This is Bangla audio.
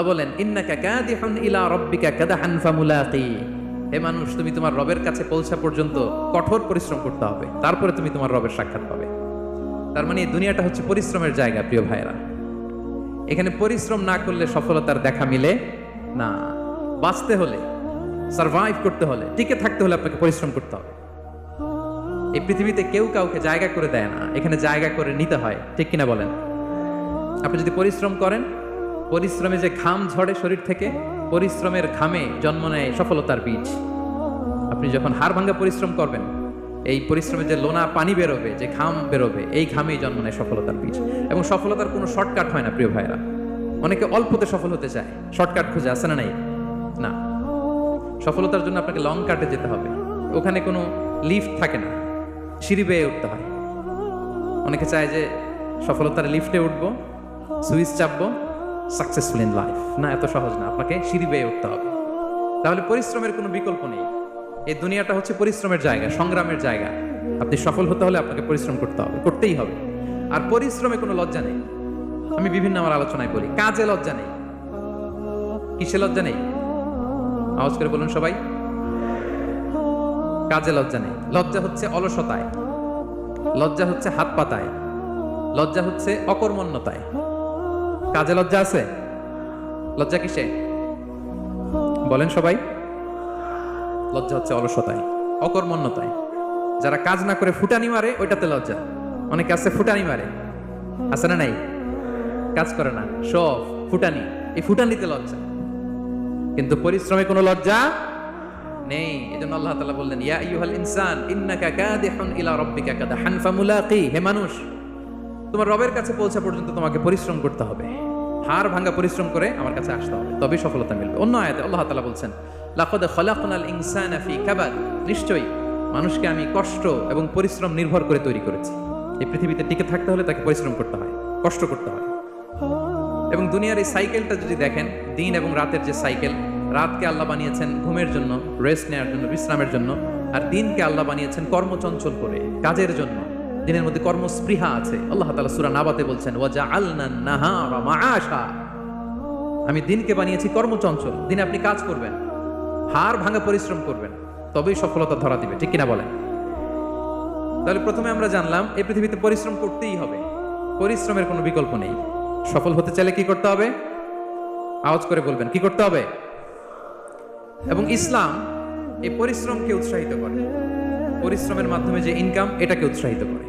বলেন ইন্নাকা কাদিহুন ইলা রাব্বিকা কাদহান ফামুলাকি। হে মানুষ, তুমি তোমার রবের কাছে পৌঁছা পর্যন্ত কঠোর পরিশ্রম করতে হবে, তারপরে তুমি তোমার রবের সাক্ষাৎ পাবে। তার মানে এই দুনিয়াটা হচ্ছে পরিশ্রমের জায়গা। প্রিয় ভাইরা, এখানে পরিশ্রম না করলে সফলতার দেখা মিলে না। বাঁচতে হলে, সারভাইভ করতে হলে, টিকে থাকতে হলে আপনাকে পরিশ্রম করতে হবে। এই পৃথিবীতে কেউ কাউকে জায়গা করে দেয় না, এখানে জায়গা করে নিতে হয়। ঠিক কিনা বলেন? আপনি যদি পরিশ্রম করেন, পরিশ্রমে যে ঘাম ঝরে শরীর থেকে, পরিশ্রমের ঘামে জন্ম নেয় সফলতার বীজ। আপনি যখন হাড় ভাঙ্গা পরিশ্রম করবেন, এই পরিশ্রমে যে লোনা পানি বেরোবে, যে ঘাম বেরোবে, এই ঘামেই জন্ম নেয় সফলতার বীজ। এবং সফলতার কোনো শর্টকাট হয় না প্রিয় ভাইরা। অনেকে অল্পতে সফল হতে চায়, শর্টকাট খুঁজে, আসে না নাই? না, সফলতার জন্য আপনাকে লং কাটে যেতে হবে। ওখানে কোনো লিফট থাকে না, সিঁড়ি বেয়ে উঠতে হয়। অনেকে চায় যে সফলতার লিফটে উঠবো, সুইচ চাপবো, সাকসেসফুল ইন লাইফ। না, এত সহজ না, আপনাকে সিঁড়ি বেয়ে উঠতে হবে। তাহলে পরিশ্রমের কোনো বিকল্প নেই। এই দুনিয়াটা হচ্ছে পরিশ্রমের জায়গা, সংগ্রামের জায়গা। আপনি সফল হতে হলে আপনাকে পরিশ্রম করতে হবে, করতেই হবে। আর পরিশ্রমে কোনো লজ্জা নেই। আমি বিভিন্ন আমার আলোচনায় বলি, কাজে লজ্জা নেই। কিসে লজ্জা নেই? আওয়াজ করে বলুন সবাই। কাজে লজ্জা নেই। লজ্জা হচ্ছে অলসতায়, লজ্জা হচ্ছে হাত পাতায়, লজ্জা হচ্ছে অকর্মণ্যতায়। কাজে লজ্জা আছে? লজ্জা কিসে বলেন সবাই? লজ্জা হচ্ছে অলসতায়, অকর্মণ্যতায়। যারা কাজ না করে ফুটানি মারে, ওইটাতে লজ্জা। অনেকে আছে ফুটানি মারে, আছে না নাই? কাজ করে না, সব ফুটানি, এই ফুটানিতে লজ্জা। কিন্তু পরিশ্রমে কোনো লজ্জা নেই। এজন্য আল্লাহ তাআলা বললেন, ইয়া আইয়ুহাল ইনসান ইন্নাকা কাদিহুন ইলা রাব্বিকা কাদহান ফামুলাকি। হে মানুষ, তোমার রবের কাছে পৌঁছা পর্যন্ত তোমাকে পরিশ্রম করতে হবে। হাড় ভাঙা পরিশ্রম করে আমার কাছে আসতে হবে, তবেই সফলতা মিলবে। অন্য আয়াতে আল্লাহ তাআলা বলছেন, লাকাদ খালাকনাল ইনসানা ফি কাবাদ। নিশ্চয়ই মানুষকে আমি কষ্ট এবং পরিশ্রম নির্ভর করে তৈরি করেছি। এই পৃথিবীতে টিকে থাকতে হলে তাকে পরিশ্রম করতে হয়, কষ্ট করতে হয়। এবং দুনিয়ার এই সাইকেলটা যদি দেখেন, দিন এবং রাতের যে সাইকেল, রাতকে আল্লাহ বানিয়েছেন ঘুমের জন্য, রেস্ট নেওয়ার জন্য, বিশ্রামের জন্য। আর দিনকে আল্লাহ বানিয়েছেন কর্মচঞ্চল করে, কাজের জন্য। দিনের মধ্যে কর্মস্পৃহা আছে। আল্লাহ তাআলা সূরা নাবাতে বলছেন, ওয়াজআলনান নাহারা মাআশা। আমি দিনকে বানিয়েছি কর্মচঞ্চল। দিনে আপনি কাজ করবেন, হাড় ভাঙা পরিশ্রম করবেন, তবেই সফলতা ধরা দিবে। ঠিক কিনা বলেন? তাহলে প্রথমে আমরা জানলাম এই পৃথিবীতে পরিশ্রম করতেই হবে, পরিশ্রমের কোনো বিকল্প নেই। সফল হতে চাইলে কি করতে হবে? আওয়াজ করে বলবেন, কি করতে হবে? এবং ইসলাম এই পরিশ্রমকে উৎসাহিত করে, পরিশ্রমের মাধ্যমে যে ইনকাম, এটাকে উৎসাহিত করে।